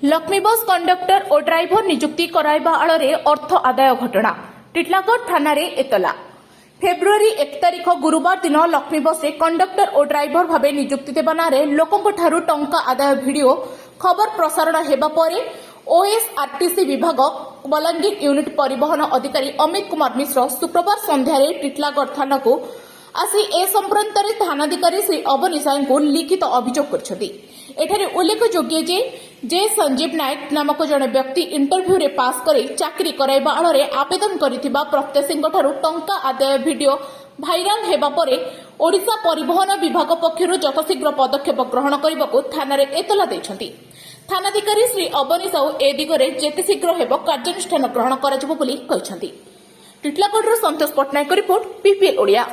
Lakshmi bus conductor और driver नियुक्ति कराइबा आଳରେ अर्थ आदाय घटना टिटलागढ़ थाना रे एतला। फेब्रुआरी 1 तारिख गुरुवार दिन लक्ष्मी बस कंडक्टर और ड्राइवर भाव नियुक्ति देवा ना लोकों ठारू टंका आदाय भिडियो खबर प्रसारण हेबा परे ओएसआरटीसी विभाग बलांगीर यूनिट परिवहन अधिकारी अमित कुमार मिश्र शुक्रवार संध्यारे टिटलागढ़ थाना को आसी ए संप्रांत थानाधिकारी श्री अवनी साई को लिखित अभियोग कर एठारे उल्लेखयोग्य जे संजीव नायक नामक जड़े व्यक्ति इंटरव्यू रे पास करे चाकरी कराइबा आଳରେ आवेदन करिथिबा प्रत्याशी टंका आदाय भिडियो भाइराल हेबा परे ओडिशा परिवहन विभाग पक्षरु यथाशीघ्र पदक्षेप ग्रहण करने थाना रे एतला दैछंती। थानाधिकारी श्री अवनी साहू ए दिगरे जेते शीघ्र हेबो कार्यानुष्ठान ग्रहण कराजिबो बोली कहिसंती। टिटलागढ़ सन्तोष पटनायक रिपोर्ट पीपीएल ओडिया।